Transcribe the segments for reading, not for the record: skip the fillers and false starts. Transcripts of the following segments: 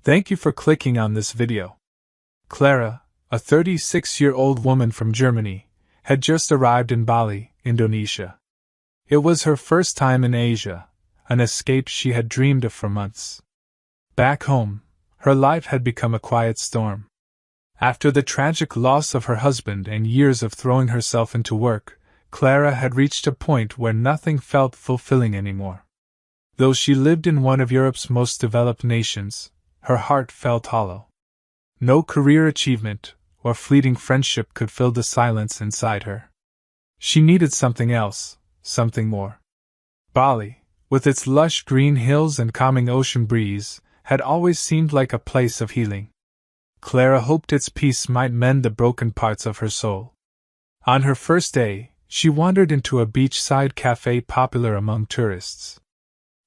Thank you for clicking on this video. Clara, a 36-year-old woman from Germany, had just arrived in Bali, Indonesia. It was her first time in Asia, an escape she had dreamed of for months. Back home, her life had become a quiet storm. After the tragic loss of her husband and years of throwing herself into work, Clara had reached a point where nothing felt fulfilling anymore. Though she lived in one of Europe's most developed nations, her heart felt hollow. No career achievement or fleeting friendship could fill the silence inside her. She needed something else, something more. Bali, with its lush green hills and calming ocean breeze, had always seemed like a place of healing. Clara hoped its peace might mend the broken parts of her soul. On her first day, she wandered into a beachside cafe popular among tourists.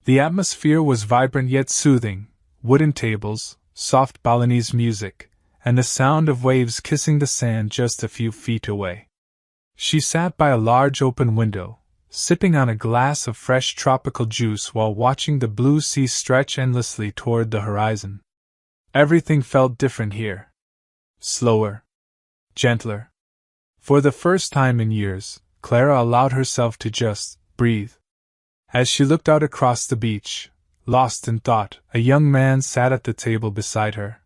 The atmosphere was vibrant yet soothing: wooden tables, soft Balinese music, and the sound of waves kissing the sand just a few feet away. She sat by a large open window, sipping on a glass of fresh tropical juice while watching the blue sea stretch endlessly toward the horizon. Everything felt different here. Slower. Gentler. For the first time in years, Clara allowed herself to just breathe. As she looked out across the beach, lost in thought, a young man sat at the table beside her.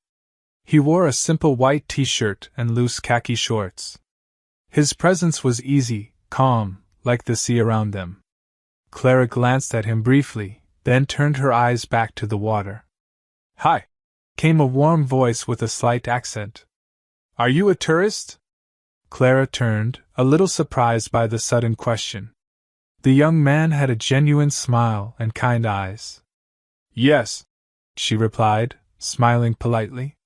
He wore a simple white t-shirt and loose khaki shorts. His presence was easy, calm, like the sea around them. Clara glanced at him briefly, then turned her eyes back to the water. "Hi," came a warm voice with a slight accent. "Are you a tourist?" Clara turned, a little surprised by the sudden question. The young man had a genuine smile and kind eyes. "Yes," she replied, smiling politely.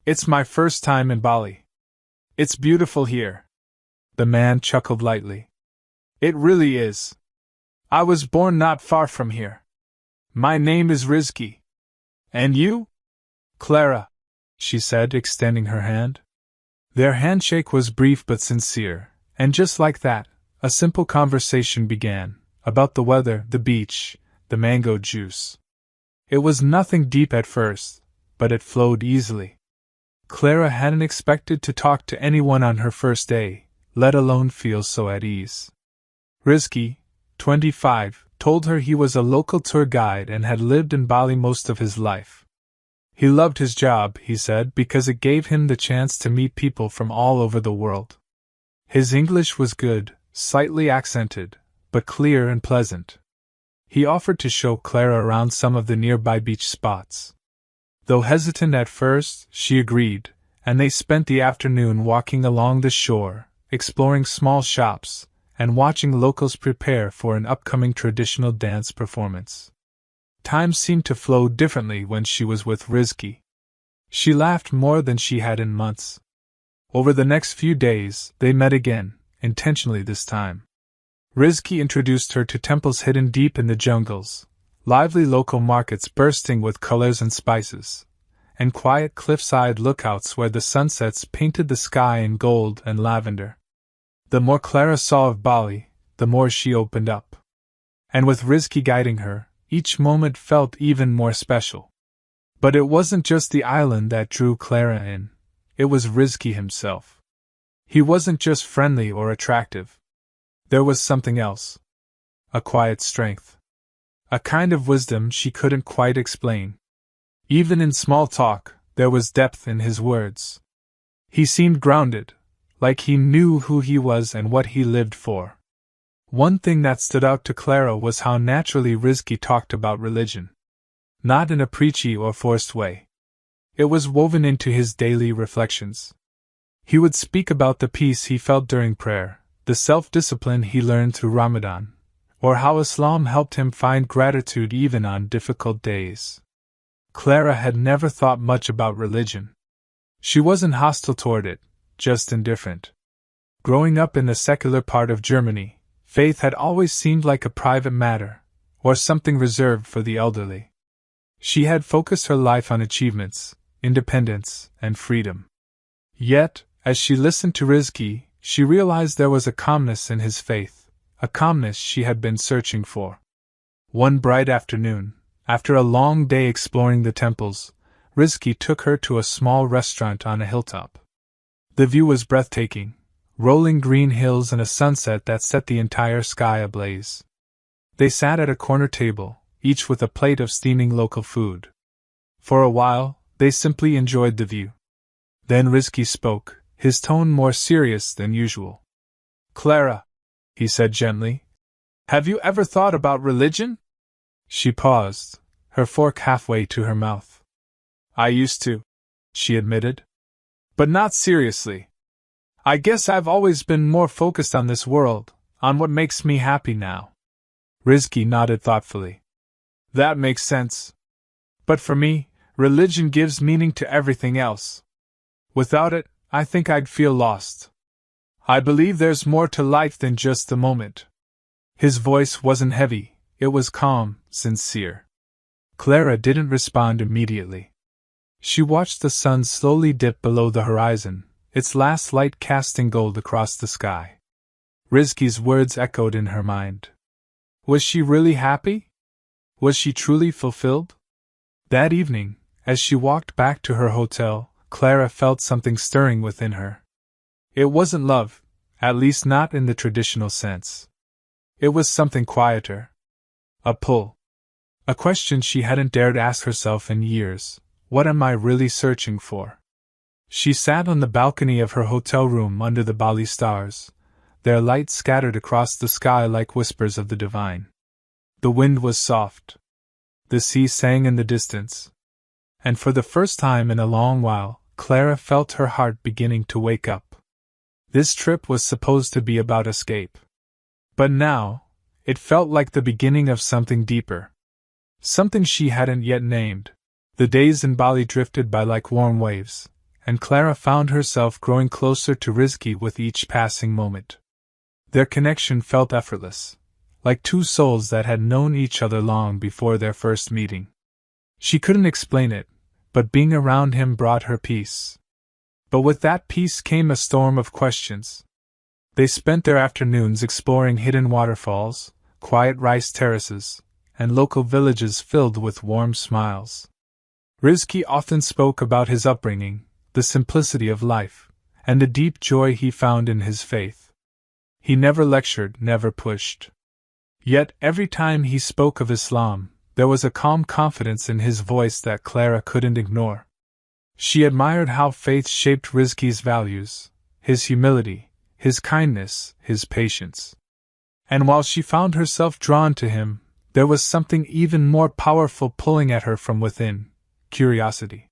"It's my first time in Bali. It's beautiful here." The man chuckled lightly. "It really is. I was born not far from here. My name is Rizki. And you?" "Clara," she said, extending her hand. Their handshake was brief but sincere, and just like that, a simple conversation began, about the weather, the beach, the mango juice. It was nothing deep at first, but it flowed easily. Clara hadn't expected to talk to anyone on her first day, let alone feel so at ease. Rizki, 25, told her he was a local tour guide and had lived in Bali most of his life. He loved his job, he said, because it gave him the chance to meet people from all over the world. His English was good, slightly accented, but clear and pleasant. He offered to show Clara around some of the nearby beach spots. Though hesitant at first, she agreed, and they spent the afternoon walking along the shore, exploring small shops, and watching locals prepare for an upcoming traditional dance performance. Time seemed to flow differently when she was with Rizki. She laughed more than she had in months. Over the next few days, they met again, intentionally this time. Rizki introduced her to temples hidden deep in the jungles, lively local markets bursting with colors and spices, and quiet cliffside lookouts where the sunsets painted the sky in gold and lavender. The more Clara saw of Bali, the more she opened up. And with Rizki guiding her, each moment felt even more special. But it wasn't just the island that drew Clara in, it was Rizki himself. He wasn't just friendly or attractive. There was something else. A quiet strength. A kind of wisdom she couldn't quite explain. Even in small talk, there was depth in his words. He seemed grounded, like he knew who he was and what he lived for. One thing that stood out to Clara was how naturally Rizki talked about religion. Not in a preachy or forced way. It was woven into his daily reflections. He would speak about the peace he felt during prayer, the self-discipline he learned through Ramadan, or how Islam helped him find gratitude even on difficult days. Clara had never thought much about religion. She wasn't hostile toward it, just indifferent. Growing up in the secular part of Germany, faith had always seemed like a private matter, or something reserved for the elderly. She had focused her life on achievements, independence, and freedom. Yet, as she listened to Rizki, she realized there was a calmness in his faith, a calmness she had been searching for. One bright afternoon, after a long day exploring the temples, Rizky took her to a small restaurant on a hilltop. The view was breathtaking, rolling green hills and a sunset that set the entire sky ablaze. They sat at a corner table, each with a plate of steaming local food. For a while, they simply enjoyed the view. Then Rizky spoke, his tone more serious than usual. "Clara," he said gently, "have you ever thought about religion?" She paused, her fork halfway to her mouth. "I used to," she admitted. "But not seriously. I guess I've always been more focused on this world, on what makes me happy now." Rizky nodded thoughtfully. "That makes sense. But for me, religion gives meaning to everything else. Without it, I think I'd feel lost. I believe there's more to life than just the moment." His voice wasn't heavy, it was calm, sincere. Clara didn't respond immediately. She watched the sun slowly dip below the horizon, its last light casting gold across the sky. Rizky's words echoed in her mind. Was she really happy? Was she truly fulfilled? That evening, as she walked back to her hotel, Clara felt something stirring within her. It wasn't love, at least not in the traditional sense. It was something quieter. A pull. A question she hadn't dared ask herself in years. What am I really searching for? She sat on the balcony of her hotel room under the Bali stars, their light scattered across the sky like whispers of the divine. The wind was soft. The sea sang in the distance. And for the first time in a long while, Clara felt her heart beginning to wake up. This trip was supposed to be about escape. But now, it felt like the beginning of something deeper. Something she hadn't yet named. The days in Bali drifted by like warm waves, and Clara found herself growing closer to Rizky with each passing moment. Their connection felt effortless, like two souls that had known each other long before their first meeting. She couldn't explain it, but being around him brought her peace. But with that peace came a storm of questions. They spent their afternoons exploring hidden waterfalls, quiet rice terraces, and local villages filled with warm smiles. Rizky often spoke about his upbringing, the simplicity of life, and the deep joy he found in his faith. He never lectured, never pushed. Yet every time he spoke of Islam, there was a calm confidence in his voice that Clara couldn't ignore. She admired how faith shaped Rizky's values, his humility, his kindness, his patience. And while she found herself drawn to him, there was something even more powerful pulling at her from within: curiosity.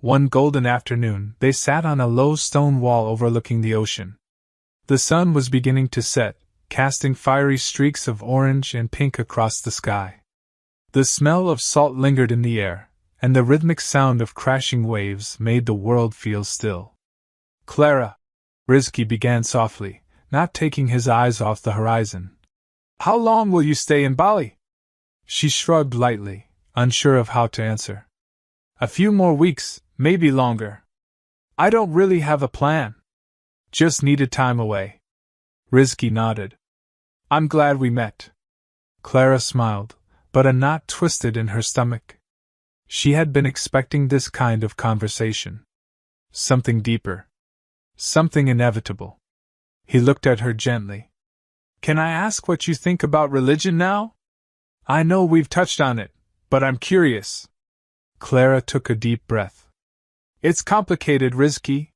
One golden afternoon, they sat on a low stone wall overlooking the ocean. The sun was beginning to set, casting fiery streaks of orange and pink across the sky. The smell of salt lingered in the air, and the rhythmic sound of crashing waves made the world feel still. "Clara," Rizky began softly, not taking his eyes off the horizon. "How long will you stay in Bali?" She shrugged lightly, unsure of how to answer. "A few more weeks, maybe longer. I don't really have a plan. Just needed time away." Rizky nodded. "I'm glad we met." Clara smiled, but a knot twisted in her stomach. She had been expecting this kind of conversation. Something deeper. Something inevitable. He looked at her gently. "Can I ask what you think about religion now? I know we've touched on it, but I'm curious." Clara took a deep breath. "It's complicated, Rizky.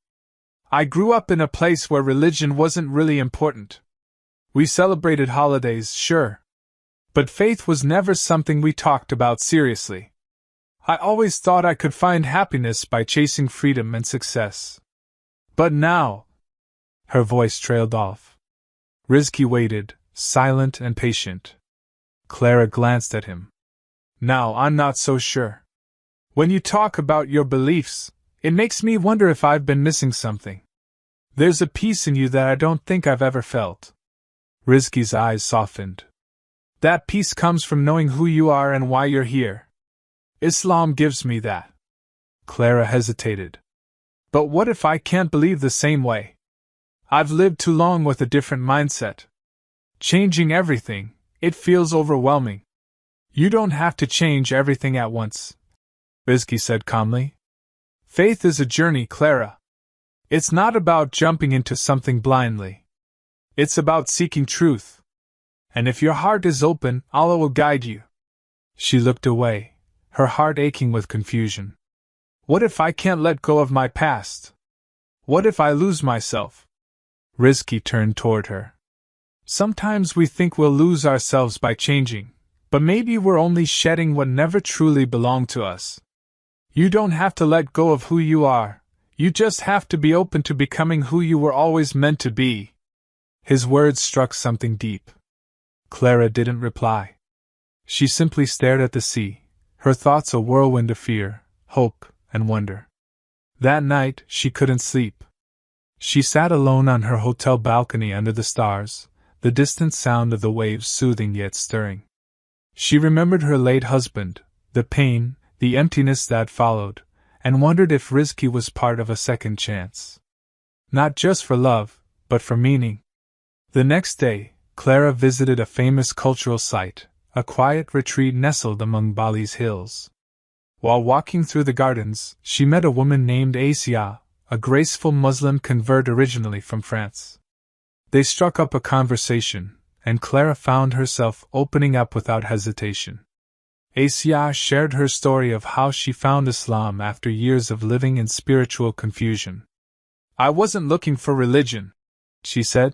I grew up in a place where religion wasn't really important. We celebrated holidays, sure. But faith was never something we talked about seriously. I always thought I could find happiness by chasing freedom and success. But now—" Her voice trailed off. Rizky waited, silent and patient. Clara glanced at him. "Now I'm not so sure. When you talk about your beliefs, it makes me wonder if I've been missing something. There's a peace in you that I don't think I've ever felt." Rizky's eyes softened. "That peace comes from knowing who you are and why you're here. Islam gives me that." Clara hesitated. "But what if I can't believe the same way? I've lived too long with a different mindset. Changing everything, it feels overwhelming." "You don't have to change everything at once," Rizky said calmly. Faith is a journey, Clara. It's not about jumping into something blindly. It's about seeking truth. And if your heart is open, Allah will guide you. She looked away, her heart aching with confusion. What if I can't let go of my past? What if I lose myself? Rizki turned toward her. Sometimes we think we'll lose ourselves by changing, but maybe we're only shedding what never truly belonged to us. You don't have to let go of who you are, you just have to be open to becoming who you were always meant to be. His words struck something deep. Clara didn't reply. She simply stared at the sea, her thoughts a whirlwind of fear, hope, and wonder. That night, she couldn't sleep. She sat alone on her hotel balcony under the stars, the distant sound of the waves soothing yet stirring. She remembered her late husband, the pain, the emptiness that followed, and wondered if Rizki was part of a second chance. Not just for love, but for meaning. The next day, Clara visited a famous cultural site, a quiet retreat nestled among Bali's hills. While walking through the gardens, she met a woman named Asia, a graceful Muslim convert originally from France. They struck up a conversation, and Clara found herself opening up without hesitation. Asia shared her story of how she found Islam after years of living in spiritual confusion. I wasn't looking for religion, she said,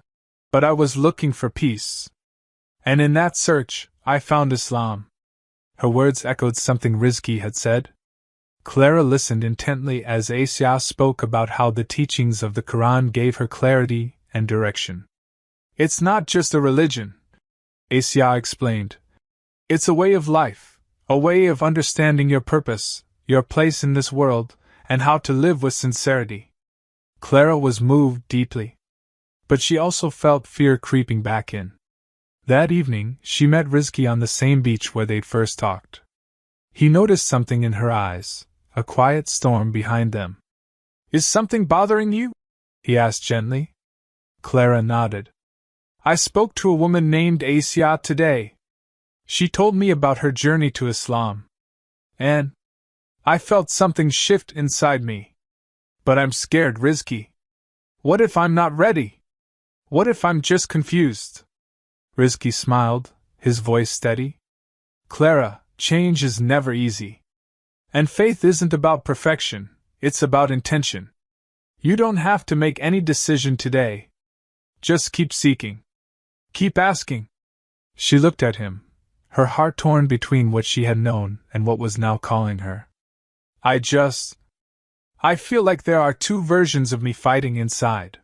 but I was looking for peace. And in that search, I found Islam. Her words echoed something Rizki had said. Clara listened intently as Asia spoke about how the teachings of the Qur'an gave her clarity and direction. It's not just a religion, Asia explained. It's a way of life, a way of understanding your purpose, your place in this world, and how to live with sincerity. Clara was moved deeply. But she also felt fear creeping back in. That evening, she met Rizki on the same beach where they'd first talked. He noticed something in her eyes, a quiet storm behind them. Is something bothering you? He asked gently. Clara nodded. I spoke to a woman named Asia today. She told me about her journey to Islam. And I felt something shift inside me. But I'm scared, Rizki. What if I'm not ready? What if I'm just confused? Rizki smiled, his voice steady. Clara, change is never easy. And faith isn't about perfection, it's about intention. You don't have to make any decision today. Just keep seeking. Keep asking. She looked at him, her heart torn between what she had known and what was now calling her. I feel like there are two versions of me fighting inside.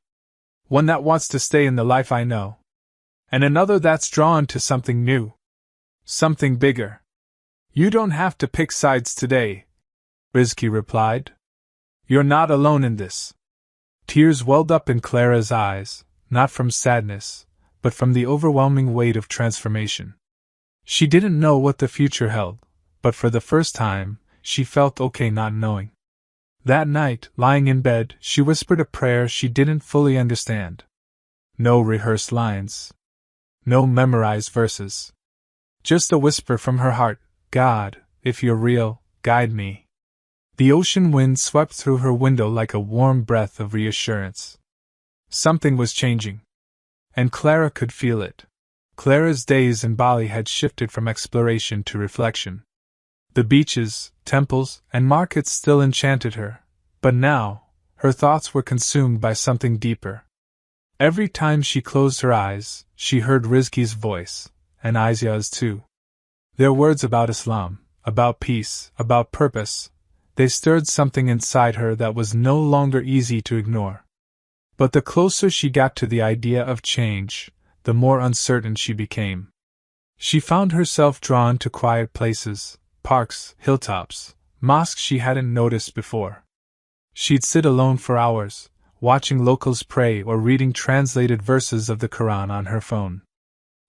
One that wants to stay in the life I know, and another that's drawn to something new. Something bigger. You don't have to pick sides today, Rizki replied. You're not alone in this. Tears welled up in Clara's eyes, not from sadness, but from the overwhelming weight of transformation. She didn't know what the future held, but for the first time, she felt okay not knowing. That night, lying in bed, she whispered a prayer she didn't fully understand. No rehearsed lines. No memorized verses. Just a whisper from her heart, God, if you're real, guide me. The ocean wind swept through her window like a warm breath of reassurance. Something was changing. And Clara could feel it. Clara's days in Bali had shifted from exploration to reflection. The beaches, temples, and markets still enchanted her, but now, her thoughts were consumed by something deeper. Every time she closed her eyes, she heard Rizki's voice, and Asia's too. Their words about Islam, about peace, about purpose, they stirred something inside her that was no longer easy to ignore. But the closer she got to the idea of change, the more uncertain she became. She found herself drawn to quiet places, parks, hilltops, mosques she hadn't noticed before. She'd sit alone for hours, watching locals pray or reading translated verses of the Qur'an on her phone.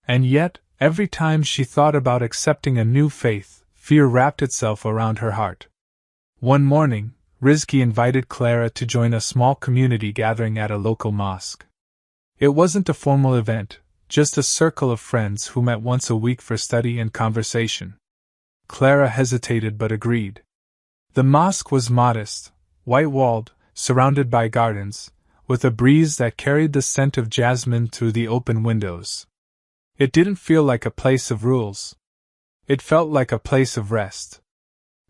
And yet, every time she thought about accepting a new faith, fear wrapped itself around her heart. One morning, Rizki invited Clara to join a small community gathering at a local mosque. It wasn't a formal event, just a circle of friends who met once a week for study and conversation. Clara hesitated but agreed. The mosque was modest, white-walled, surrounded by gardens, with a breeze that carried the scent of jasmine through the open windows. It didn't feel like a place of rules. It felt like a place of rest.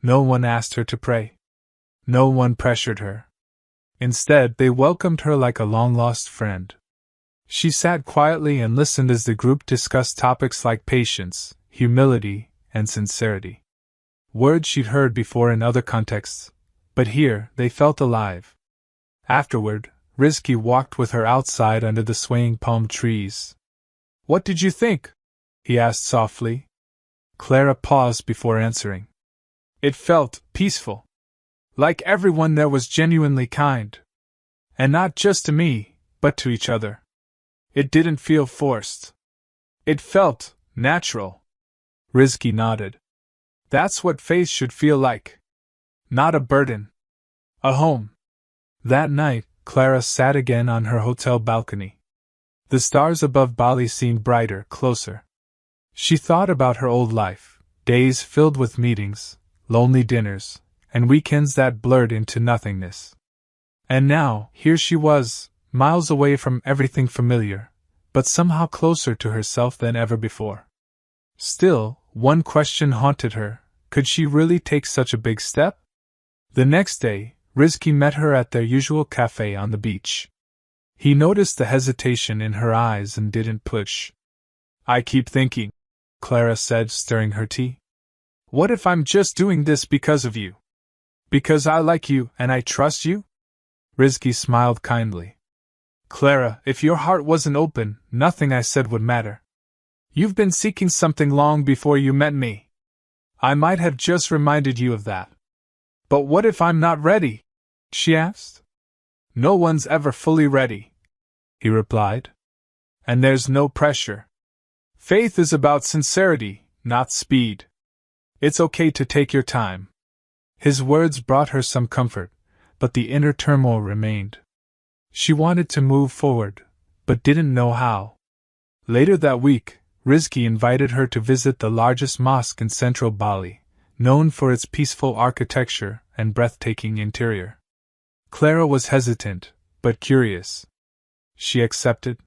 No one asked her to pray. No one pressured her. Instead, they welcomed her like a long-lost friend. She sat quietly and listened as the group discussed topics like patience, humility, and sincerity. Words she'd heard before in other contexts, but here they felt alive. Afterward, Rizki walked with her outside under the swaying palm trees. "What did you think?" he asked softly. Clara paused before answering. "It felt peaceful. Like everyone there was genuinely kind. And not just to me, but to each other. It didn't feel forced. It felt natural." Rizki nodded. "That's what faith should feel like. Not a burden. A home." That night, Clara sat again on her hotel balcony. The stars above Bali seemed brighter, closer. She thought about her old life, days filled with meetings, lonely dinners, and weekends that blurred into nothingness. And now, here she was, miles away from everything familiar, but somehow closer to herself than ever before. Still, one question haunted her: could she really take such a big step? The next day, Rizki met her at their usual cafe on the beach. He noticed the hesitation in her eyes and didn't push. "I keep thinking," Clara said, stirring her tea. "What if I'm just doing this because of you? Because I like you and I trust you?" Rizki smiled kindly. "Clara, if your heart wasn't open, nothing I said would matter. You've been seeking something long before you met me. I might have just reminded you of that." "But what if I'm not ready?" she asked. "No one's ever fully ready," he replied. "And there's no pressure. Faith is about sincerity, not speed. It's okay to take your time." His words brought her some comfort, but the inner turmoil remained. She wanted to move forward, but didn't know how. Later that week, Rizki invited her to visit the largest mosque in central Bali, known for its peaceful architecture and breathtaking interior. Clara was hesitant, but curious. She accepted.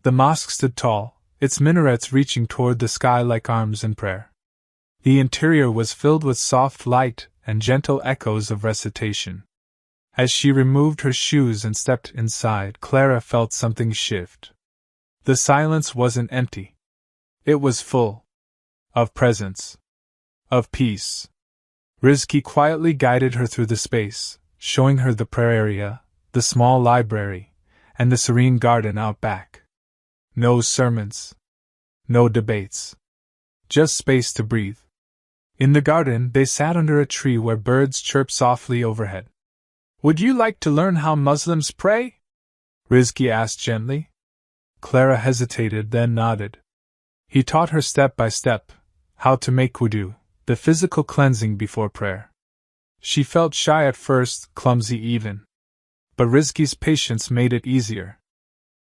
The mosque stood tall, its minarets reaching toward the sky like arms in prayer. The interior was filled with soft light and gentle echoes of recitation. As she removed her shoes and stepped inside, Clara felt something shift. The silence wasn't empty. It was full. Of presence. Of peace. Rizki quietly guided her through the space, showing her the prayer area, the small library, and the serene garden out back. No sermons. No debates. Just space to breathe. In the garden, they sat under a tree where birds chirped softly overhead. "Would you like to learn how Muslims pray?" Rizki asked gently. Clara hesitated, then nodded. He taught her step by step how to make wudu, the physical cleansing before prayer. She felt shy at first, clumsy even. But Rizki's patience made it easier.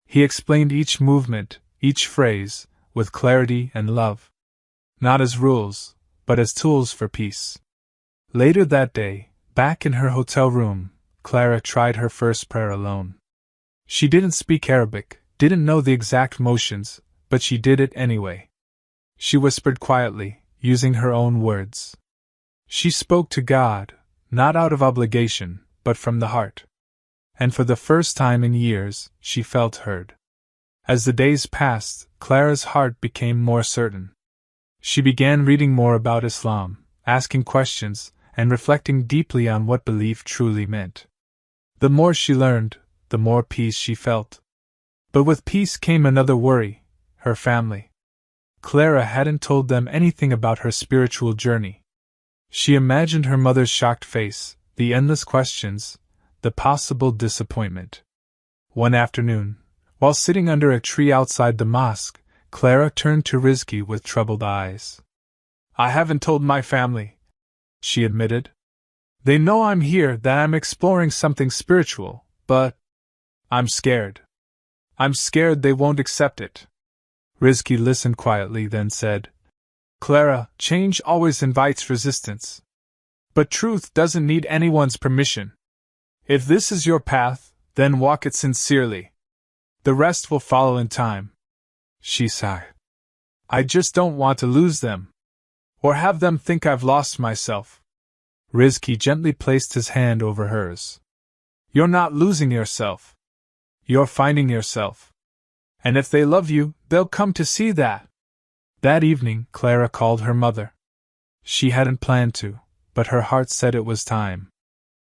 He explained each movement, each phrase, with clarity and love. Not as rules, but as tools for peace. Later that day, back in her hotel room, Clara tried her first prayer alone. She didn't speak Arabic, didn't know the exact motions, but she did it anyway. She whispered quietly, using her own words. She spoke to God, not out of obligation, but from the heart. And for the first time in years, she felt heard. As the days passed, Clara's heart became more certain. She began reading more about Islam, asking questions, and reflecting deeply on what belief truly meant. The more she learned, the more peace she felt. But with peace came another worry: her family. Clara hadn't told them anything about her spiritual journey. She imagined her mother's shocked face, the endless questions, the possible disappointment. One afternoon, while sitting under a tree outside the mosque, Clara turned to Rizki with troubled eyes. "I haven't told my family," she admitted. "They know I'm here, that I'm exploring something spiritual, but I'm scared. I'm scared they won't accept it." Rizki listened quietly, then said, "Clara, change always invites resistance. But truth doesn't need anyone's permission. If this is your path, then walk it sincerely. The rest will follow in time. She sighed. I just don't want to lose them. Or have them think I've lost myself. Rizki gently placed his hand over hers. You're not losing yourself. You're finding yourself. And if they love you, they'll come to see that. That evening, Clara called her mother. She hadn't planned to, but her heart said it was time.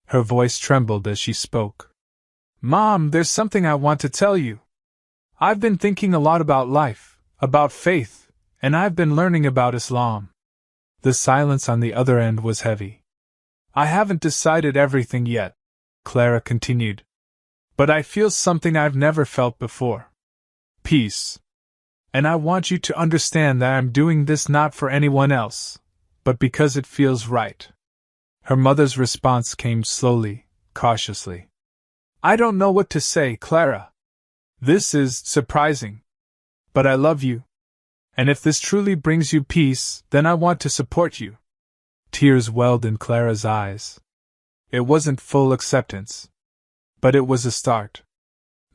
Her voice trembled as she spoke. Mom, there's something I want to tell you. I've been thinking a lot about life, about faith, and I've been learning about Islam. The silence on the other end was heavy. I haven't decided everything yet, Clara continued. But I feel something I've never felt before. Peace. And I want you to understand that I'm doing this not for anyone else, but because it feels right. Her mother's response came slowly, cautiously. I don't know what to say, Clara. This is surprising. But I love you. And if this truly brings you peace, then I want to support you. Tears welled in Clara's eyes. It wasn't full acceptance. But it was a start.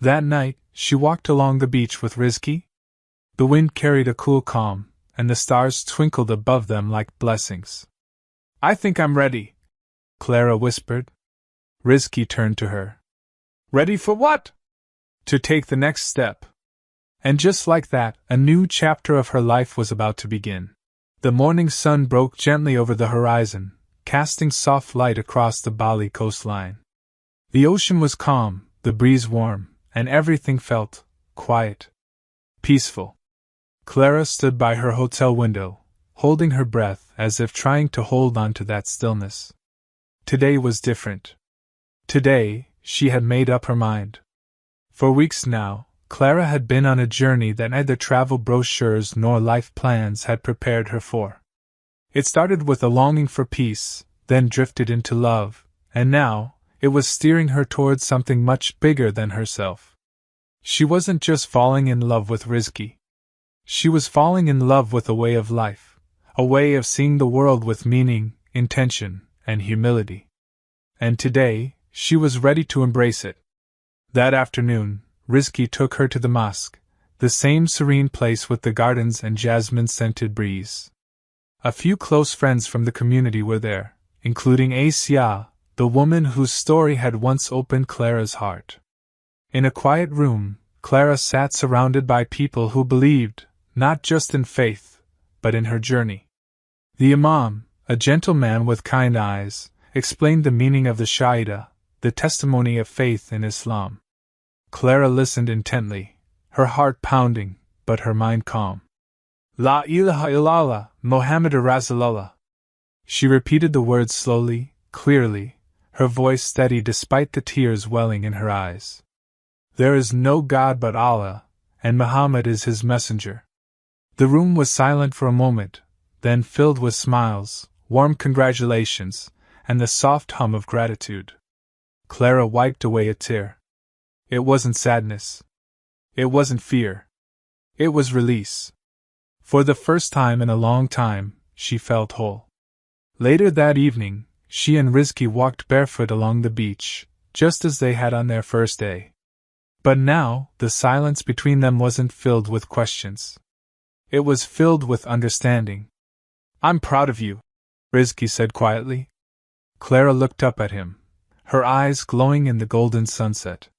That night, she walked along the beach with Rizki. The wind carried a cool calm, and the stars twinkled above them like blessings. I think I'm ready, Clara whispered. Rizki turned to her. Ready for what? To take the next step. And just like that, a new chapter of her life was about to begin. The morning sun broke gently over the horizon, casting soft light across the Bali coastline. The ocean was calm, the breeze warm, and everything felt quiet, peaceful. Clara stood by her hotel window, holding her breath as if trying to hold on to that stillness. Today was different. Today, she had made up her mind. For weeks now, Clara had been on a journey that neither travel brochures nor life plans had prepared her for. It started with a longing for peace, then drifted into love, and now, it was steering her towards something much bigger than herself. She wasn't just falling in love with Rizki. She was falling in love with a way of life, a way of seeing the world with meaning, intention, and humility. And today, she was ready to embrace it. That afternoon, Rizki took her to the mosque, the same serene place with the gardens and jasmine-scented breeze. A few close friends from the community were there, including Asia, the woman whose story had once opened Clara's heart. In a quiet room, Clara sat surrounded by people who believed, not just in faith, but in her journey. The Imam, a gentle man with kind eyes, explained the meaning of the Shahida, the testimony of faith in Islam. Clara listened intently, her heart pounding, but her mind calm. La ilaha illallah, Muhammadur Rasulullah. She repeated the words slowly, clearly, her voice steady despite the tears welling in her eyes. There is no God but Allah, and Muhammad is his messenger. The room was silent for a moment, then filled with smiles, warm congratulations, and the soft hum of gratitude. Clara wiped away a tear. It wasn't sadness. It wasn't fear. It was release. For the first time in a long time, she felt whole. Later that evening, she and Rizki walked barefoot along the beach, just as they had on their first day. But now, the silence between them wasn't filled with questions. It was filled with understanding. I'm proud of you, Rizki said quietly. Clara looked up at him, her eyes glowing in the golden sunset.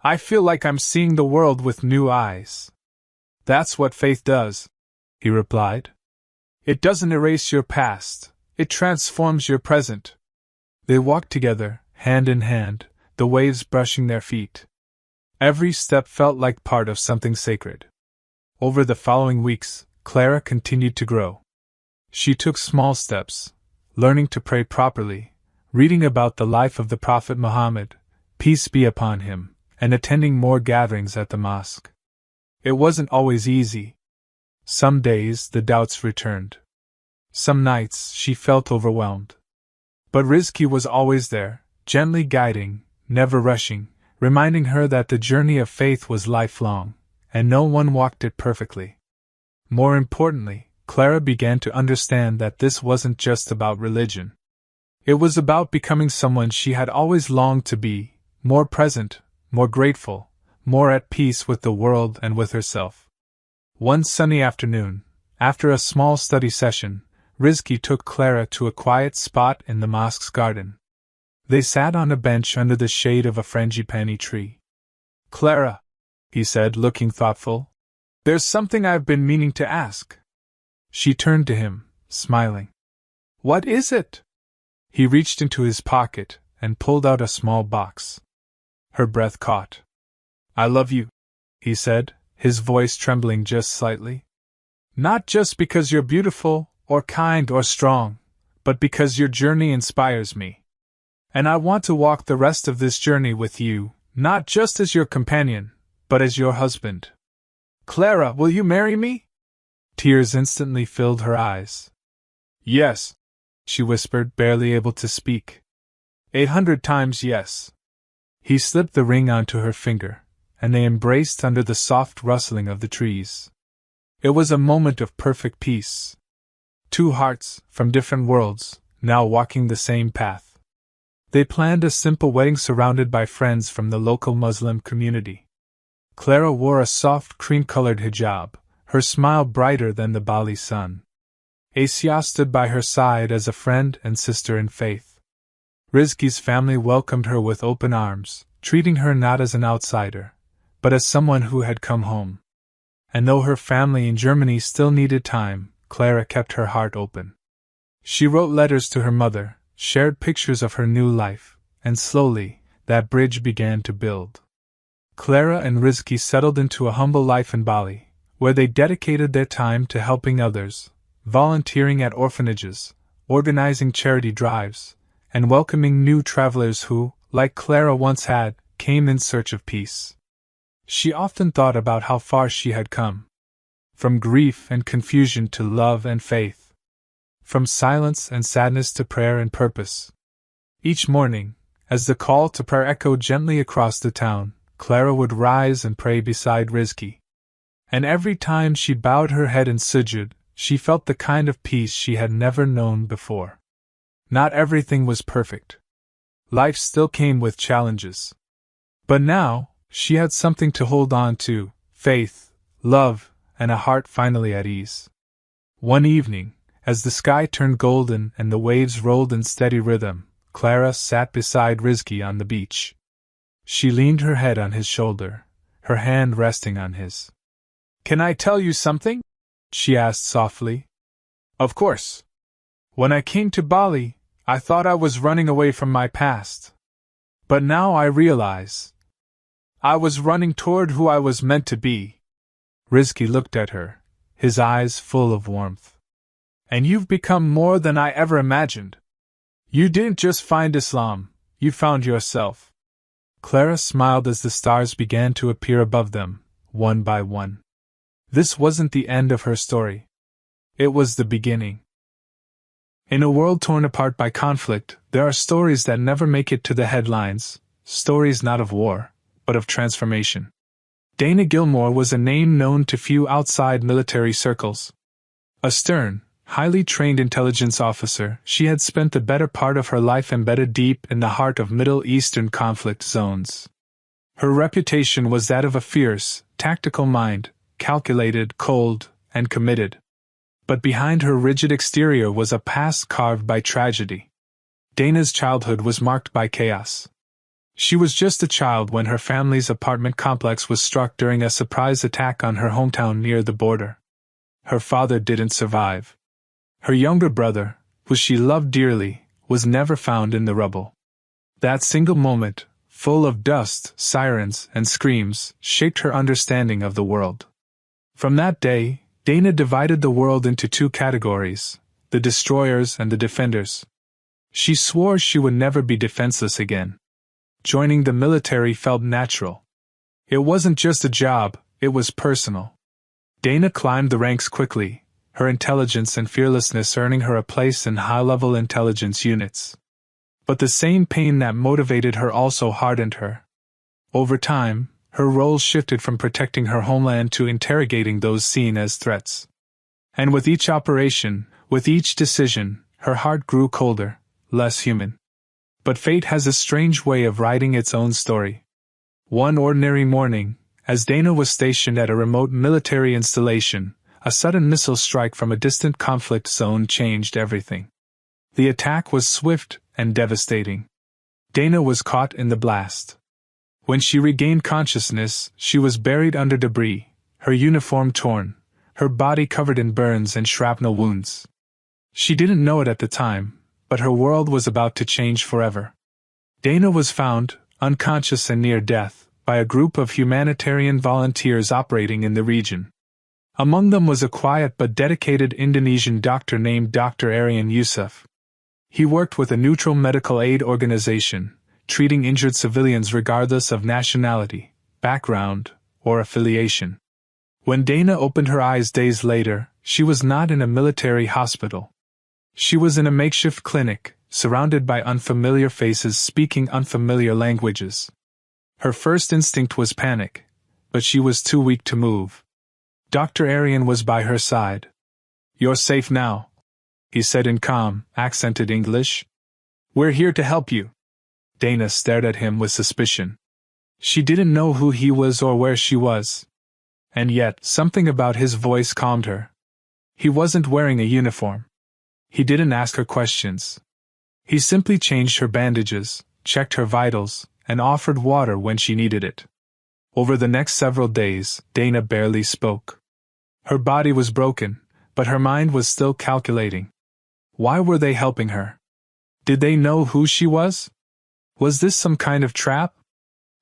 I feel like I'm seeing the world with new eyes. That's what faith does, he replied. It doesn't erase your past, it transforms your present. They walked together, hand in hand, the waves brushing their feet. Every step felt like part of something sacred. Over the following weeks, Clara continued to grow. She took small steps, learning to pray properly, reading about the life of the Prophet Muhammad, peace be upon him, and attending more gatherings at the mosque. It wasn't always easy. Some days the doubts returned. Some nights she felt overwhelmed. But Rizki was always there, gently guiding, never rushing, reminding her that the journey of faith was lifelong, and no one walked it perfectly. More importantly, Clara began to understand that this wasn't just about religion. It was about becoming someone she had always longed to be, more present, more grateful, more at peace with the world and with herself. One sunny afternoon, after a small study session, Rizki took Clara to a quiet spot in the mosque's garden. They sat on a bench under the shade of a frangipani tree. "Clara," he said, looking thoughtful, "there's something I've been meaning to ask." She turned to him, smiling. "What is it?" He reached into his pocket and pulled out a small box. Her breath caught. "I love you," he said, his voice trembling just slightly. "Not just because you're beautiful, or kind, or strong, but because your journey inspires me. And I want to walk the rest of this journey with you, not just as your companion, but as your husband. Clara, will you marry me?" Tears instantly filled her eyes. "Yes," she whispered, barely able to speak. 800 times yes. He slipped the ring onto her finger, and they embraced under the soft rustling of the trees. It was a moment of perfect peace. Two hearts, from different worlds, now walking the same path. They planned a simple wedding surrounded by friends from the local Muslim community. Clara wore a soft cream-colored hijab, her smile brighter than the Bali sun. Asia stood by her side as a friend and sister in faith. Rizki's family welcomed her with open arms, treating her not as an outsider, but as someone who had come home. And though her family in Germany still needed time, Clara kept her heart open. She wrote letters to her mother, shared pictures of her new life, and slowly, that bridge began to build. Clara and Rizki settled into a humble life in Bali, where they dedicated their time to helping others, volunteering at orphanages, organizing charity drives, and welcoming new travelers who, like Clara once had, came in search of peace. She often thought about how far she had come. From grief and confusion to love and faith. From silence and sadness to prayer and purpose. Each morning, as the call to prayer echoed gently across the town, Clara would rise and pray beside Rizki. And every time she bowed her head in sujud, she felt the kind of peace she had never known before. Not everything was perfect. Life still came with challenges. But now, she had something to hold on to: faith, love, and a heart finally at ease. One evening, as the sky turned golden and the waves rolled in steady rhythm, Clara sat beside Rizki on the beach. She leaned her head on his shoulder, her hand resting on his. "Can I tell you something?" she asked softly. "Of course. When I came to Bali, I thought I was running away from my past. But now I realize I was running toward who I was meant to be." Rizki looked at her, his eyes full of warmth. "And you've become more than I ever imagined. You didn't just find Islam, you found yourself." Clara smiled as the stars began to appear above them, one by one. This wasn't the end of her story. It was the beginning. In a world torn apart by conflict, there are stories that never make it to the headlines, stories not of war, but of transformation. Dana Gilmore was a name known to few outside military circles. A stern, highly trained intelligence officer, she had spent the better part of her life embedded deep in the heart of Middle Eastern conflict zones. Her reputation was that of a fierce, tactical mind, calculated, cold, and committed. But behind her rigid exterior was a past carved by tragedy. Dana's childhood was marked by chaos. She was just a child when her family's apartment complex was struck during a surprise attack on her hometown near the border. Her father didn't survive. Her younger brother, who she loved dearly, was never found in the rubble. That single moment, full of dust, sirens, and screams, shaped her understanding of the world. From that day, Dana divided the world into two categories: the destroyers and the defenders. She swore she would never be defenseless again. Joining the military felt natural. It wasn't just a job, it was personal. Dana climbed the ranks quickly, her intelligence and fearlessness earning her a place in high-level intelligence units. But the same pain that motivated her also hardened her. Over time, her role shifted from protecting her homeland to interrogating those seen as threats. And with each operation, with each decision, her heart grew colder, less human. But fate has a strange way of writing its own story. One ordinary morning, as Dana was stationed at a remote military installation, a sudden missile strike from a distant conflict zone changed everything. The attack was swift and devastating. Dana was caught in the blast. When she regained consciousness, she was buried under debris, her uniform torn, her body covered in burns and shrapnel wounds. She didn't know it at the time, but her world was about to change forever. Dana was found, unconscious and near death, by a group of humanitarian volunteers operating in the region. Among them was a quiet but dedicated Indonesian doctor named Dr. Aryan Yusuf. He worked with a neutral medical aid organization, treating injured civilians regardless of nationality, background, or affiliation. When Dana opened her eyes days later, she was not in a military hospital. She was in a makeshift clinic, surrounded by unfamiliar faces speaking unfamiliar languages. Her first instinct was panic, but she was too weak to move. Dr. Aryan was by her side. "You're safe now," he said in calm, accented English. "We're here to help you." Dana stared at him with suspicion. She didn't know who he was or where she was. And yet, something about his voice calmed her. He wasn't wearing a uniform. He didn't ask her questions. He simply changed her bandages, checked her vitals, and offered water when she needed it. Over the next several days, Dana barely spoke. Her body was broken, but her mind was still calculating. Why were they helping her? Did they know who she was? Was this some kind of trap?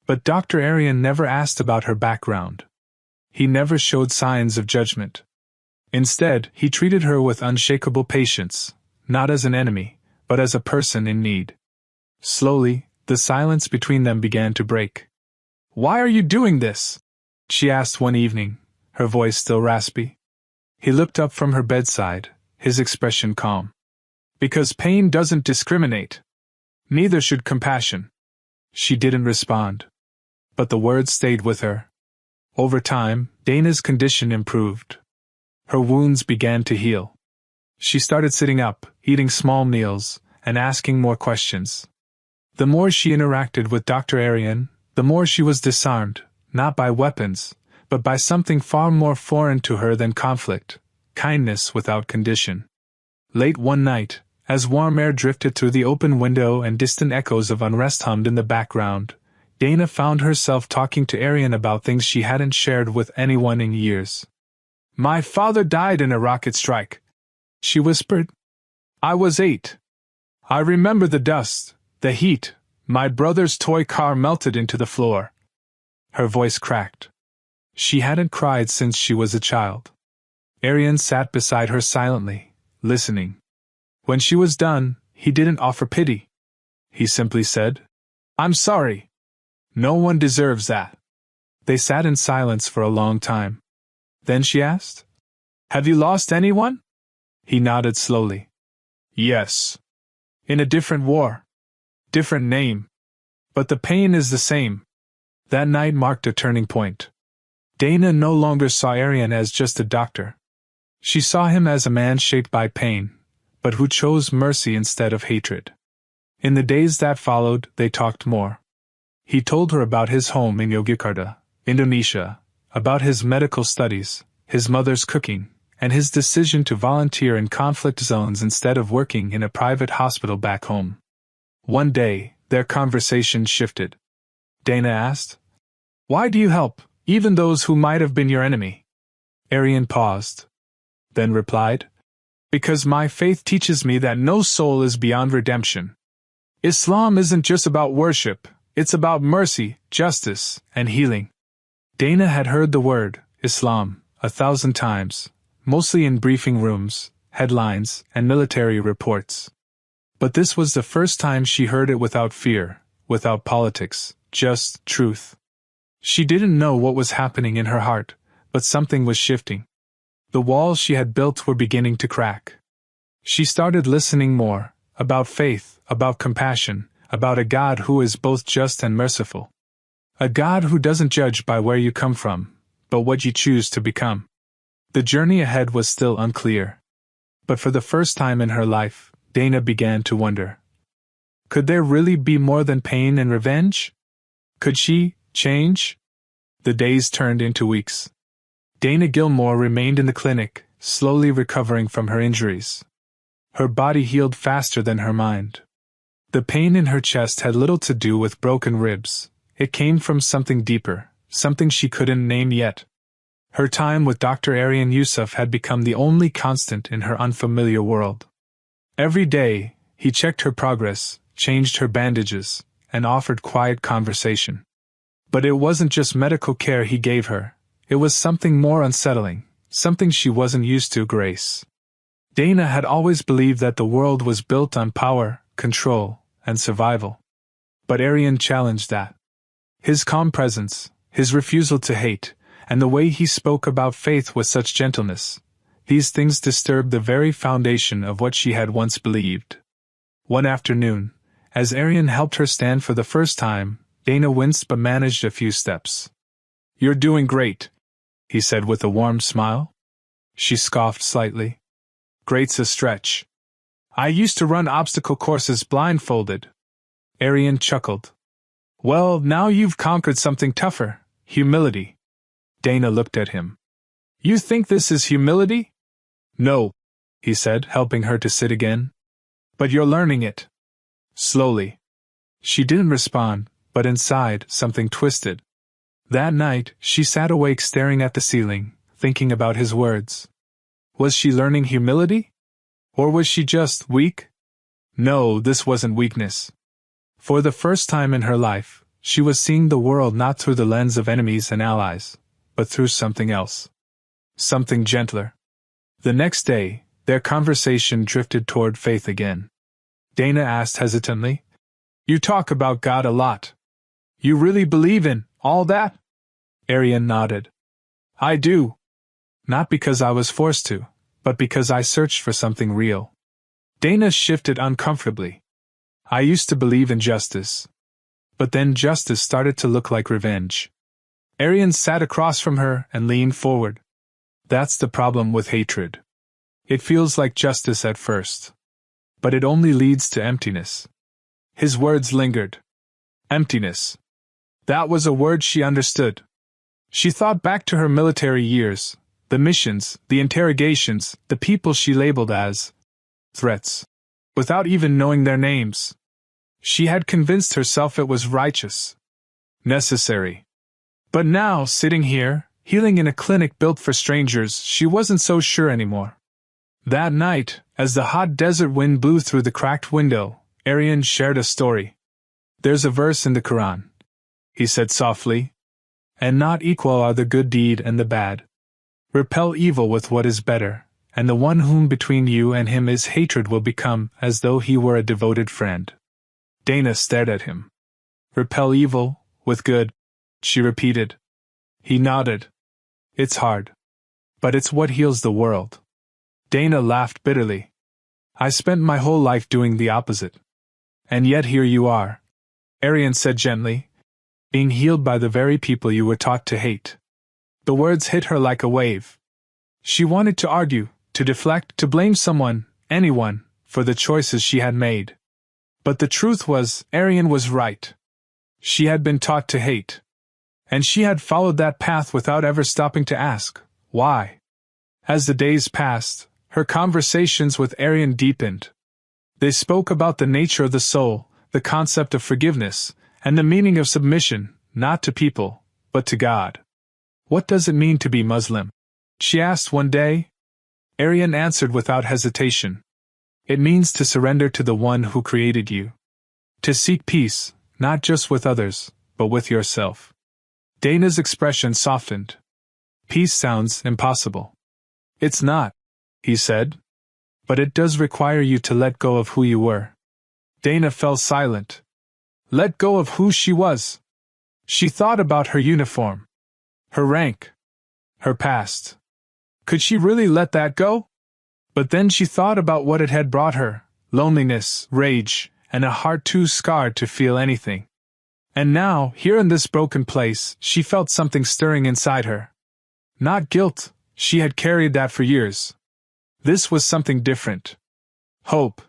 But Dr. Aryan never asked about her background. He never showed signs of judgment. Instead, he treated her with unshakable patience, not as an enemy, but as a person in need. Slowly, the silence between them began to break. "Why are you doing this?" she asked one evening, her voice still raspy. He looked up from her bedside, his expression calm. "Because pain doesn't discriminate. Neither should compassion." She didn't respond. But the words stayed with her. Over time, Dana's condition improved. Her wounds began to heal. She started sitting up, eating small meals, and asking more questions. The more she interacted with Dr. Aryan, the more she was disarmed, not by weapons, but by something far more foreign to her than conflict, kindness without condition. Late one night, as warm air drifted through the open window and distant echoes of unrest hummed in the background, Dana found herself talking to Aryan about things she hadn't shared with anyone in years. "My father died in a rocket strike," she whispered. "I was 8. I remember the dust, the heat. My brother's toy car melted into the floor." Her voice cracked. She hadn't cried since she was a child. Aryan sat beside her silently, listening. When she was done, he didn't offer pity. He simply said, "I'm sorry. No one deserves that." They sat in silence for a long time. Then she asked, "Have you lost anyone?" He nodded slowly. "Yes. In a different war. Different name. But the pain is the same." That night marked a turning point. Dana no longer saw Aryan as just a doctor. She saw him as a man shaped by pain, but who chose mercy instead of hatred. In the days that followed, they talked more. He told her about his home in Yogyakarta, Indonesia, about his medical studies, his mother's cooking, and his decision to volunteer in conflict zones instead of working in a private hospital back home. One day, their conversation shifted. Dana asked, "Why do you help, even those who might have been your enemy?" Aryan paused. Then replied, "Because my faith teaches me that no soul is beyond redemption. Islam isn't just about worship, it's about mercy, justice, and healing." Dana had heard the word, Islam, 1,000 times, mostly in briefing rooms, headlines, and military reports. But this was the first time she heard it without fear, without politics, just truth. She didn't know what was happening in her heart, but something was shifting. The walls she had built were beginning to crack. She started listening more, about faith, about compassion, about a God who is both just and merciful. A God who doesn't judge by where you come from, but what you choose to become. The journey ahead was still unclear. But for the first time in her life, Dana began to wonder, Could there really be more than pain and revenge? Could she change? The days turned into weeks. Dana Gilmore remained in the clinic, slowly recovering from her injuries. Her body healed faster than her mind. The pain in her chest had little to do with broken ribs. It came from something deeper, something she couldn't name yet. Her time with Dr. Aryan Yusuf had become the only constant in her unfamiliar world. Every day, he checked her progress, changed her bandages, and offered quiet conversation. But it wasn't just medical care he gave her. It was something more unsettling, something she wasn't used to, Grace. Dana had always believed that the world was built on power, control, and survival. But Aryan challenged that. His calm presence, his refusal to hate, and the way he spoke about faith with such gentleness, these things disturbed the very foundation of what she had once believed. One afternoon, as Aryan helped her stand for the first time, Dana winced but managed a few steps. "You're doing great," he said with a warm smile. She scoffed slightly. "Great's a stretch. I used to run obstacle courses blindfolded." Aryan chuckled. "Well, now you've conquered something tougher, humility." Dana looked at him. "You think this is humility?" "No," he said, helping her to sit again. "But you're learning it." Slowly. She didn't respond, but inside, something twisted. That night, she sat awake staring at the ceiling, thinking about his words. Was she learning humility? Or was she just weak? No, this wasn't weakness. For the first time in her life, she was seeing the world not through the lens of enemies and allies, but through something else. Something gentler. The next day, their conversation drifted toward faith again. Dana asked hesitantly, "You talk about God a lot. You really believe in all that?" Aryan nodded. "I do. Not because I was forced to, but because I searched for something real." Dana shifted uncomfortably. "I used to believe in justice. But then justice started to look like revenge." Aryan sat across from her and leaned forward. "That's the problem with hatred. It feels like justice at first. But it only leads to emptiness." His words lingered. Emptiness. That was a word she understood. She thought back to her military years, the missions, the interrogations, the people she labeled as threats, without even knowing their names. She had convinced herself it was righteous, necessary. But now, sitting here, healing in a clinic built for strangers, she wasn't so sure anymore. That night, as the hot desert wind blew through the cracked window, Aryan shared a story. "There's a verse in the Qur'an," he said softly, "and not equal are the good deed and the bad. Repel evil with what is better, and the one whom between you and him is hatred will become as though he were a devoted friend." Dana stared at him. "Repel evil with good," she repeated. He nodded. "It's hard. But it's what heals the world." Dana laughed bitterly. "I spent my whole life doing the opposite. And yet here you are," Aryan said gently, "being healed by the very people you were taught to hate." The words hit her like a wave. She wanted to argue, to deflect, to blame someone, anyone, for the choices she had made. But the truth was, Aryan was right. She had been taught to hate. And she had followed that path without ever stopping to ask, why? As the days passed, her conversations with Aryan deepened. They spoke about the nature of the soul, the concept of forgiveness, and the meaning of submission, not to people, but to God. "What does it mean to be Muslim?" she asked one day. Aryan answered without hesitation. "It means to surrender to the one who created you. To seek peace, not just with others, but with yourself." Dana's expression softened. "Peace sounds impossible." "It's not," he said. "But it does require you to let go of who you were." Dana fell silent. Let go of who she was. She thought about her uniform, her rank, her past. Could she really let that go? But then she thought about what it had brought her: loneliness, rage, and a heart too scarred to feel anything. And now, here in this broken place, she felt something stirring inside her. Not guilt, she had carried that for years. This was something different. Hope.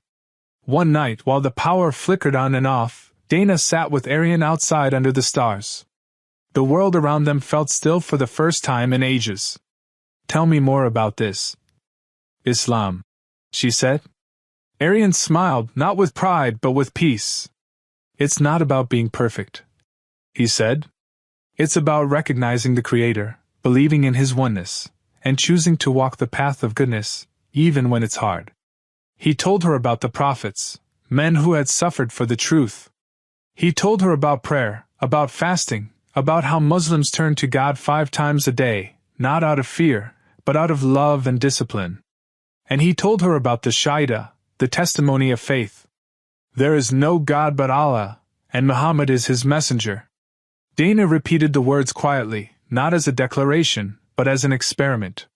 One night, while the power flickered on and off, Dana sat with Arian outside under the stars. The world around them felt still for the first time in ages. "Tell me more about this." "Islam," she said. Arian smiled, not with pride but with peace. "It's not about being perfect," he said. "It's about recognizing the Creator, believing in His oneness, and choosing to walk the path of goodness, even when it's hard." He told her about the prophets, men who had suffered for the truth. He told her about prayer, about fasting, about how Muslims turn to God 5 times a day, not out of fear, but out of love and discipline. And he told her about the Shahada, the testimony of faith. There is no God but Allah, and Muhammad is His messenger. Dana repeated the words quietly, not as a declaration, but as an experiment.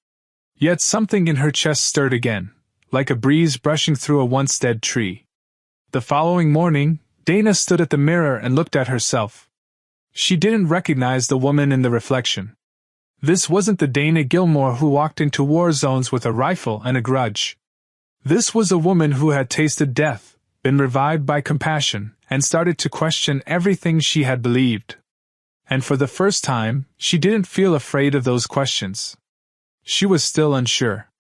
Yet something in her chest stirred again, like a breeze brushing through a once dead tree. The following morning, Dana stood at the mirror and looked at herself. She didn't recognize the woman in the reflection. This wasn't the Dana Gilmore who walked into war zones with a rifle and a grudge. This was a woman who had tasted death, been revived by compassion, and started to question everything she had believed. And for the first time, she didn't feel afraid of those questions. She was still unsure.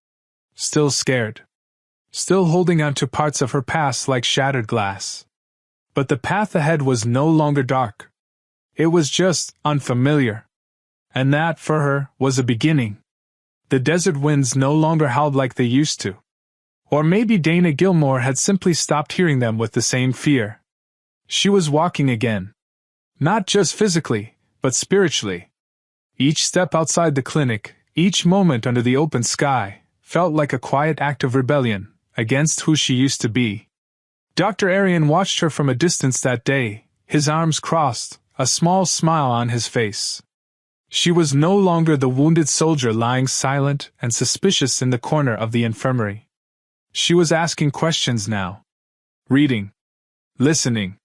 Still scared. Still holding on to parts of her past like shattered glass. But the path ahead was no longer dark. It was just unfamiliar. And that, for her, was a beginning. The desert winds no longer howled like they used to. Or maybe Dana Gilmore had simply stopped hearing them with the same fear. She was walking again. Not just physically, but spiritually. Each step outside the clinic, each moment under the open sky, felt like a quiet act of rebellion against who she used to be. Dr. Arian watched her from a distance that day, his arms crossed, a small smile on his face. She was no longer the wounded soldier lying silent and suspicious in the corner of the infirmary. She was asking questions now. Reading. Listening.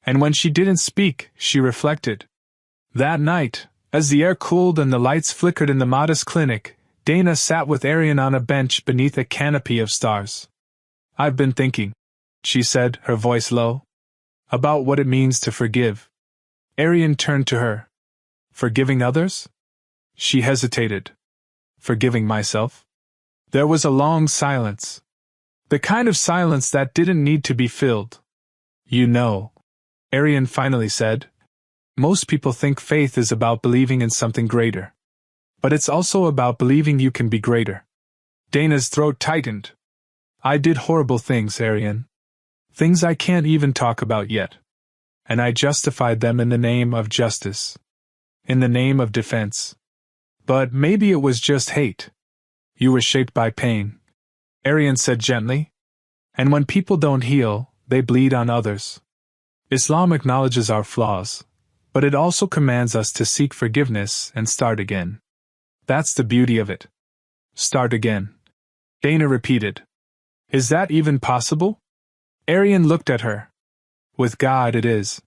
And when she didn't speak, she reflected. That night, as the air cooled and the lights flickered in the modest clinic, Dana sat with Arian on a bench beneath a canopy of stars. "I've been thinking," she said, her voice low, "about what it means to forgive." Arian turned to her. "Forgiving others?" She hesitated. "Forgiving myself?" There was a long silence. The kind of silence that didn't need to be filled. "You know," Arian finally said, "most people think faith is about believing in something greater. But it's also about believing you can be greater." Dana's throat tightened. "I did horrible things, Arian. Things I can't even talk about yet. And I justified them in the name of justice. In the name of defense. But maybe it was just hate." "You were shaped by pain," Arian said gently. "And when people don't heal, they bleed on others. Islam acknowledges our flaws, but it also commands us to seek forgiveness and start again. That's the beauty of it. Start again." Dana repeated. "Is that even possible?" Arian looked at her. "With God it is."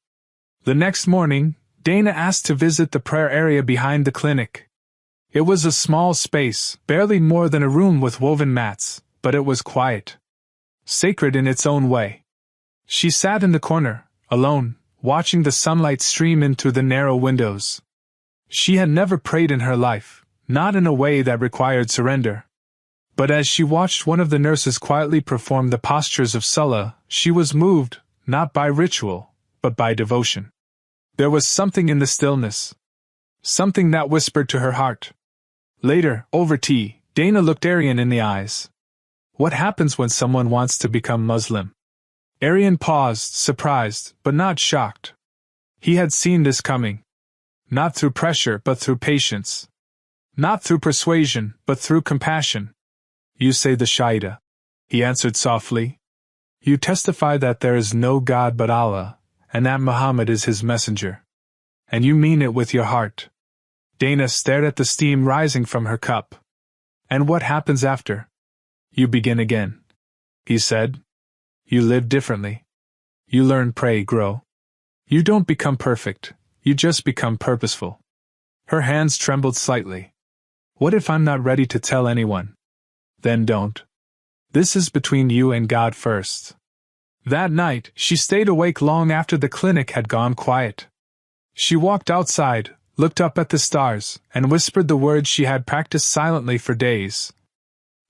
The next morning, Dana asked to visit the prayer area behind the clinic. It was a small space, barely more than a room with woven mats, but it was quiet. Sacred in its own way. She sat in the corner, alone, watching the sunlight stream in through the narrow windows. She had never prayed in her life. Not in a way that required surrender. But as she watched one of the nurses quietly perform the postures of Salah, she was moved, not by ritual, but by devotion. There was something in the stillness. Something that whispered to her heart. Later, over tea, Dana looked Arian in the eyes. "What happens when someone wants to become Muslim?" Arian paused, surprised, but not shocked. He had seen this coming. Not through pressure, but through patience. Not through persuasion, but through compassion. "You say the Shahada," he answered softly. "You testify that there is no God but Allah, and that Muhammad is His messenger. And you mean it with your heart." Dana stared at the steam rising from her cup. "And what happens after?" "You begin again," he said. "You live differently. You learn, pray, grow. You don't become perfect, you just become purposeful." Her hands trembled slightly. "What if I'm not ready to tell anyone?" "Then don't. This is between you and God first. That night, she stayed awake long after the clinic had gone quiet. She walked outside, looked up at the stars, and whispered the words she had practiced silently for days.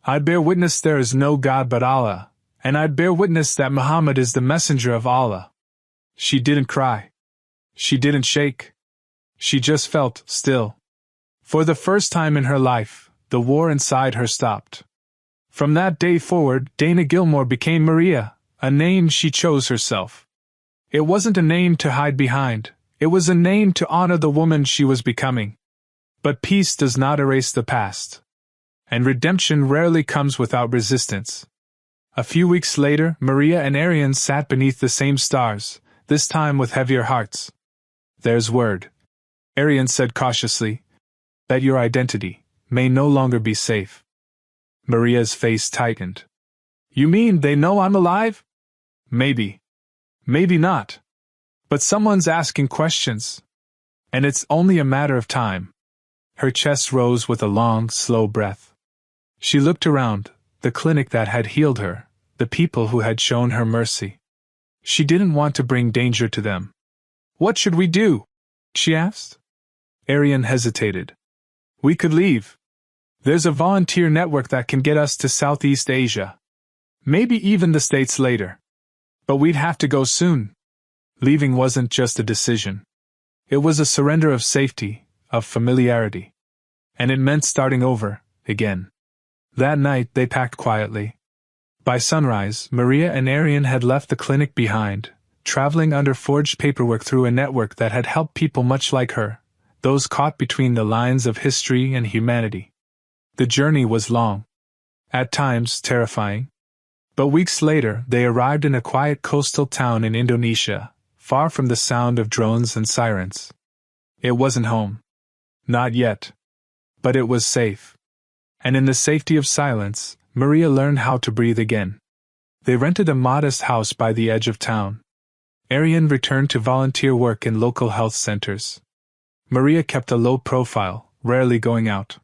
I bear witness there is no God but Allah, and I bear witness that Muhammad is the messenger of Allah. She didn't cry. She didn't shake. She just felt still. For the first time in her life, the war inside her stopped. From that day forward, Dana Gilmore became Maria, a name she chose herself. It wasn't a name to hide behind, it was a name to honor the woman she was becoming. But peace does not erase the past. And redemption rarely comes without resistance. A few weeks later, Maria and Arian sat beneath the same stars, this time with heavier hearts. There's word, Arian said cautiously, that your identity may no longer be safe. Maria's face tightened. You mean they know I'm alive? Maybe. Maybe not. But someone's asking questions. And it's only a matter of time. Her chest rose with a long, slow breath. She looked around, the clinic that had healed her, the people who had shown her mercy. She didn't want to bring danger to them. What should we do? She asked. Arian hesitated. We could leave. There's a volunteer network that can get us to Southeast Asia. Maybe even the States later. But we'd have to go soon. Leaving wasn't just a decision. It was a surrender of safety, of familiarity. And it meant starting over, again. That night they packed quietly. By sunrise, Maria and Arian had left the clinic behind, traveling under forged paperwork through a network that had helped people much like her, those caught between the lines of history and humanity. The journey was long. At times terrifying. But weeks later, they arrived in a quiet coastal town in Indonesia, far from the sound of drones and sirens. It wasn't home. Not yet. But it was safe. And in the safety of silence, Maria learned how to breathe again. They rented a modest house by the edge of town. Arian returned to volunteer work in local health centers. Maria kept a low profile, rarely going out.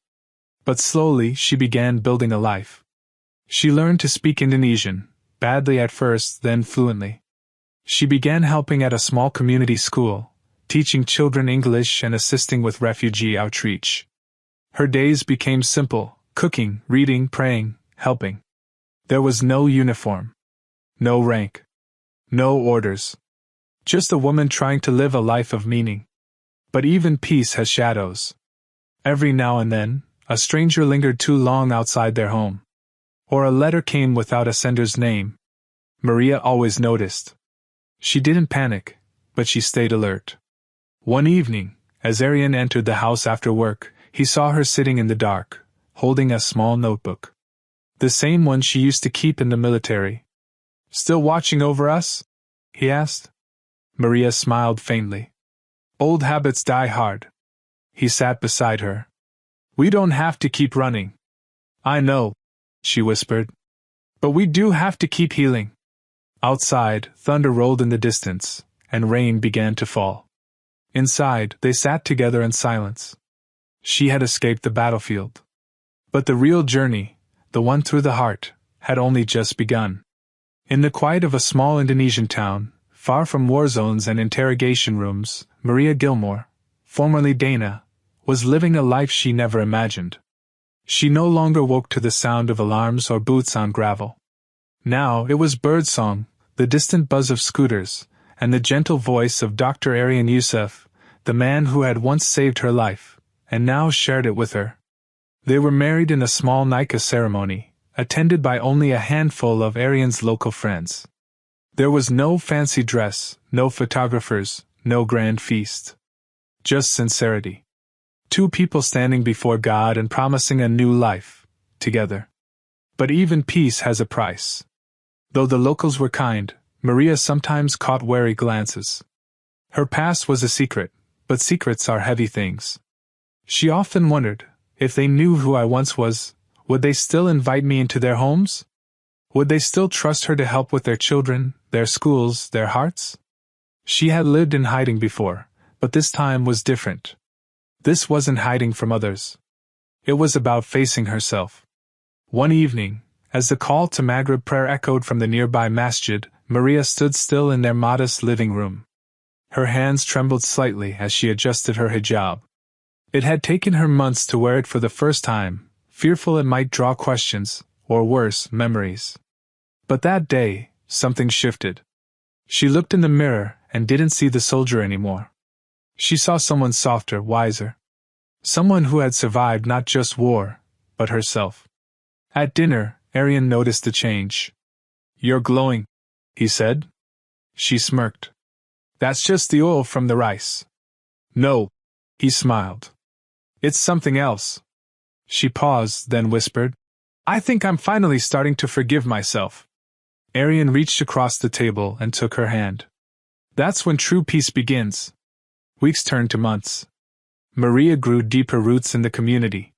But slowly she began building a life. She learned to speak Indonesian, badly at first, then fluently. She began helping at a small community school, teaching children English and assisting with refugee outreach. Her days became simple, cooking, reading, praying, helping. There was no uniform. No rank. No orders. Just a woman trying to live a life of meaning. But even peace has shadows. Every now and then, a stranger lingered too long outside their home. Or a letter came without a sender's name. Maria always noticed. She didn't panic, but she stayed alert. One evening, as Arian entered the house after work, he saw her sitting in the dark, holding a small notebook. The same one she used to keep in the military. Still watching over us? He asked. Maria smiled faintly. Old habits die hard. He sat beside her. We don't have to keep running. I know, she whispered. But we do have to keep healing. Outside, thunder rolled in the distance, and rain began to fall. Inside, they sat together in silence. She had escaped the battlefield. But the real journey, the one through the heart, had only just begun. In the quiet of a small Indonesian town, far from war zones and interrogation rooms, Maria Gilmore, formerly Dana, was living a life she never imagined. She no longer woke to the sound of alarms or boots on gravel. Now it was birdsong, the distant buzz of scooters, and the gentle voice of Dr. Arian Youssef, the man who had once saved her life, and now shared it with her. They were married in a small nikah ceremony, attended by only a handful of Arian's local friends. There was no fancy dress, no photographers, no grand feast. Just sincerity. Two people standing before God and promising a new life, together. But even peace has a price. Though the locals were kind, Maria sometimes caught wary glances. Her past was a secret, but secrets are heavy things. She often wondered, if they knew who I once was, would they still invite me into their homes? Would they still trust her to help with their children, their schools, their hearts? She had lived in hiding before, but this time was different. This wasn't hiding from others. It was about facing herself. One evening, as the call to Maghrib prayer echoed from the nearby masjid, Maria stood still in their modest living room. Her hands trembled slightly as she adjusted her hijab. It had taken her months to wear it for the first time, fearful it might draw questions, or worse, memories. But that day, something shifted. She looked in the mirror and didn't see the soldier anymore. She saw someone softer, wiser. Someone who had survived not just war, but herself. At dinner, Arian noticed the change. "You're glowing," he said. She smirked. "That's just the oil from the rice." "No," he smiled. "It's something else." She paused, then whispered, "I think I'm finally starting to forgive myself." Arian reached across the table and took her hand. That's when true peace begins. Weeks turned to months. Maria grew deeper roots in the community.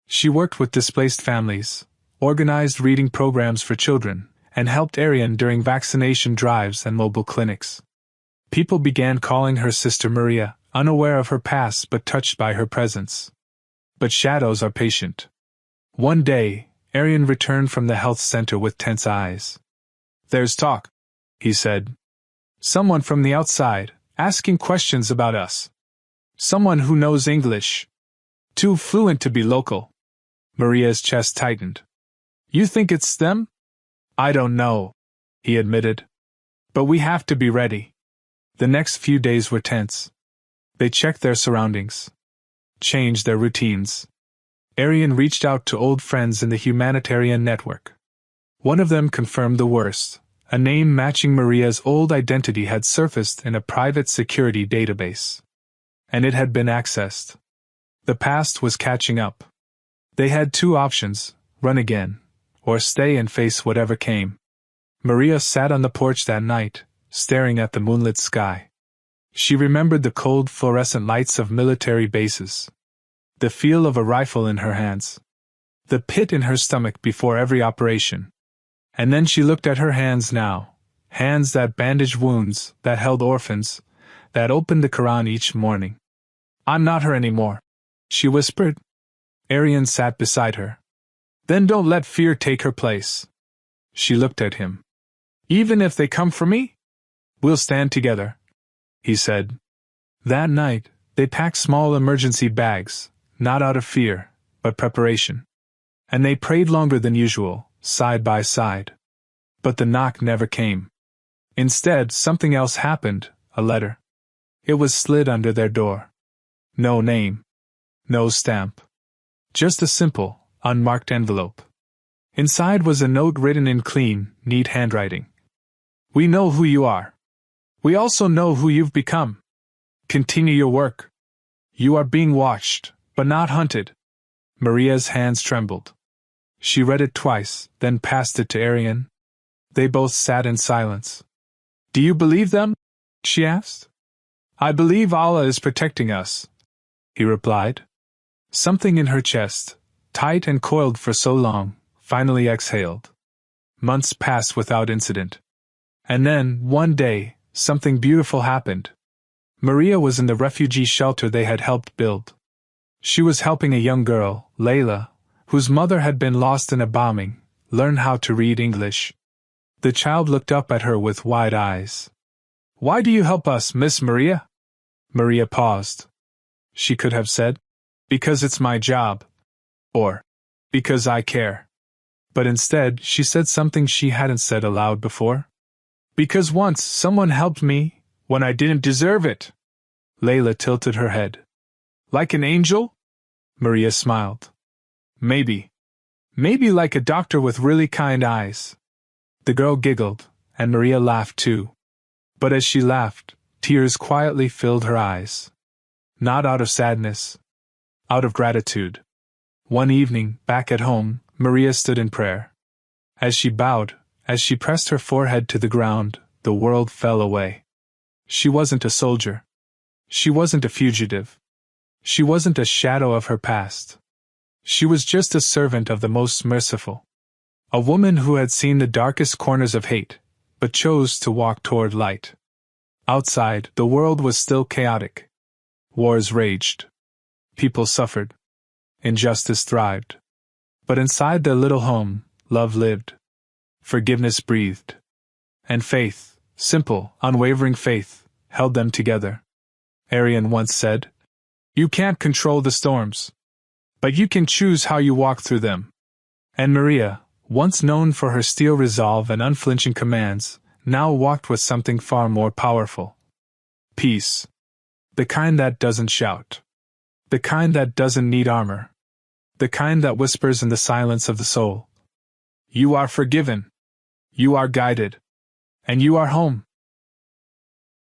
She worked with displaced families, organized reading programs for children, and helped Arian during vaccination drives and mobile clinics. People began calling her Sister Maria, unaware of her past but touched by her presence. But shadows are patient. One day, Arian returned from the health center with tense eyes. "There's talk," he said. "Someone from the outside, asking questions about us. Someone who knows English. Too fluent to be local." Maria's chest tightened. "You think it's them?" "I don't know," he admitted. "But we have to be ready." The next few days were tense. They checked their surroundings, changed their routines. Arian reached out to old friends in the humanitarian network. One of them confirmed the worst. A name matching Maria's old identity had surfaced in a private security database. And it had been accessed. The past was catching up. They had two options: run again, or stay and face whatever came. Maria sat on the porch that night, staring at the moonlit sky. She remembered the cold fluorescent lights of military bases. The feel of a rifle in her hands. The pit in her stomach before every operation. And then she looked at her hands now. Hands that bandaged wounds, that held orphans, that opened the Qur'an each morning. "I'm not her anymore," she whispered. Arian sat beside her. "Then don't let fear take her place." She looked at him. "Even if they come for me? We'll stand together," he said. That night, they packed small emergency bags, not out of fear, but preparation. And they prayed longer than usual, side by side. But the knock never came. Instead, something else happened, a letter. It was slid under their door. No name. No stamp. Just a simple, unmarked envelope. Inside was a note written in clean, neat handwriting. "We know who you are. We also know who you've become. Continue your work. You are being watched, but not hunted." Maria's hands trembled. She read it twice, then passed it to Arian. They both sat in silence. "Do you believe them?" she asked. "I believe Allah is protecting us," he replied. Something in her chest, tight and coiled for so long, finally exhaled. Months passed without incident. And then, one day, something beautiful happened. Maria was in the refugee shelter they had helped build. She was helping a young girl, Layla, whose mother had been lost in a bombing, learn how to read English. The child looked up at her with wide eyes. "Why do you help us, Miss Maria?" Maria paused. She could have said, "Because it's my job," or, "Because I care." But instead, she said something she hadn't said aloud before. "Because once someone helped me, when I didn't deserve it." Layla tilted her head. "Like an angel?" Maria smiled. "Maybe. Maybe like a doctor with really kind eyes." The girl giggled, and Maria laughed too. But as she laughed, tears quietly filled her eyes. Not out of sadness. Out of gratitude. One evening, back at home, Maria stood in prayer. As she bowed, as she pressed her forehead to the ground, the world fell away. She wasn't a soldier. She wasn't a fugitive. She wasn't a shadow of her past. She was just a servant of the most merciful. A woman who had seen the darkest corners of hate, but chose to walk toward light. Outside, the world was still chaotic. Wars raged. People suffered. Injustice thrived. But inside their little home, love lived. Forgiveness breathed. and faith, simple, unwavering faith, held them together. Arian once said, "You can't control the storms, but you can choose how you walk through them." And Maria, once known for her steel resolve and unflinching commands, now walked with something far more powerful. Peace. The kind that doesn't shout. The kind that doesn't need armor. The kind that whispers in the silence of the soul. You are forgiven. You are guided. And you are home.